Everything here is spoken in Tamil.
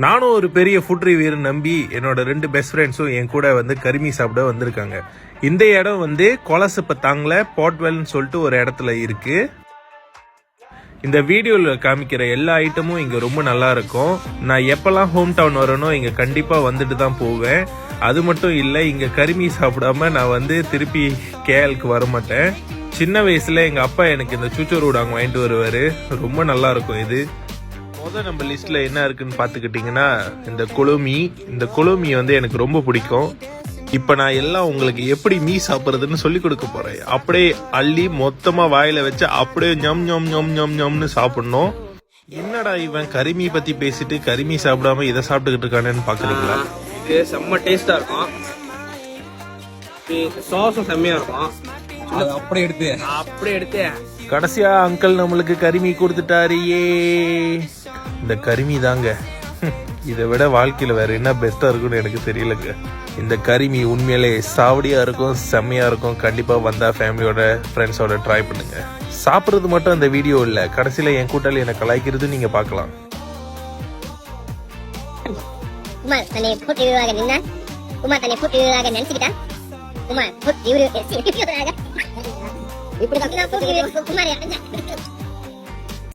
நானும் ஒரு பெரிய ஃபுட் ரிவ்யூ நம்பி என்னோட 2 பெஸ்ட் ஃப்ரெண்ட்ஸும் என் கூட வந்து கரிமி சாப்பிட வந்திருக்காங்க. இந்த இடம் வந்து கொலசப்பத்தாங்கில் போர்ட்வெல்னு சொல்லிட்டு ஒரு இடத்துல இருக்கு. இந்த வீடியோவில் காமிக்கிற எல்லா ஐட்டமும் இங்கே ரொம்ப நல்லா இருக்கும். நான் எப்பெல்லாம் ஹோம் டவுன் வரேனோ இங்கே கண்டிப்பாக வந்துட்டு தான் போவேன். அது மட்டும் இல்லை, இங்கே கரிமி சாப்பிடாம நான் வந்து திருப்பி கேஎலுக்கு வர மாட்டேன். சின்ன வயசுல எங்கள் அப்பா எனக்கு இந்த சூச்சூர் ஊடாங்க வாங்கிட்டு வருவார். ரொம்ப நல்லா இருக்கும் இது. முதல் நம்ம லிஸ்ட்ல என்ன இருக்குன்னு பார்த்துக்கிட்டிங்கன்னா இந்த கொழுமி வந்து எனக்கு ரொம்ப பிடிக்கும். இப்போ நான் எல்லாம் உங்களுக்கு எப்படி மீ சாப்பிட்றதுன்னு சொல்லி கொடுக்க போறேன். அப்படியே அள்ளி மொத்தமா வாயில வச்சு அப்படியே ஞம் ஞம் ஞம் ஞம் ஞம்னு சாப்பிடணும். என்னடா இவன் கரிமி பத்தி பேசிட்டு கரிமி சாப்பிடாம இதை சாப்பிட்டுக்கிட்டு இருக்கானேன்னு பாக்குறீங்களா? இது செம்ம டேஸ்டா இருக்கும். சாஸும் செம்மையா இருக்கும். அப்படியே எடுத்து கடைசியா அங்கிள் நம்மளுக்கு கரிமி கொடுத்துட்டாரு. இந்த கரிமி தாங்க. இதை விட வாழ்க்கையில வேற என்ன பெஸ்டா இருக்கும்னு எனக்கு தெரியலங்க. இந்த கரிமி உண்மையிலே சாவடியா இருக்கும், செம்மையா இருக்கும். கண்டிப்பா வந்தா ஃபேமிலியோட ஃப்ரெண்ட்ஸோட ட்ரை பண்ணுங்க. சாப்பிட்றது மட்டும் அந்த வீடியோ இல்ல, கடைசியில என் கூட்டாளி என்னை கலாய்க்கிறது நீங்க பார்க்கலாம். உமார் தன்னை ஃபுட் ரிவ்யூவாக நின்னான். உமார் தன்னை ஃபுட் ரிவ்யூவாக நினைச்சுக்கிட்டான். உமார் ஃபுட் ரிவ்யூவாக இப்படி தான் ஃபுட் ரிவ்யூ உமார்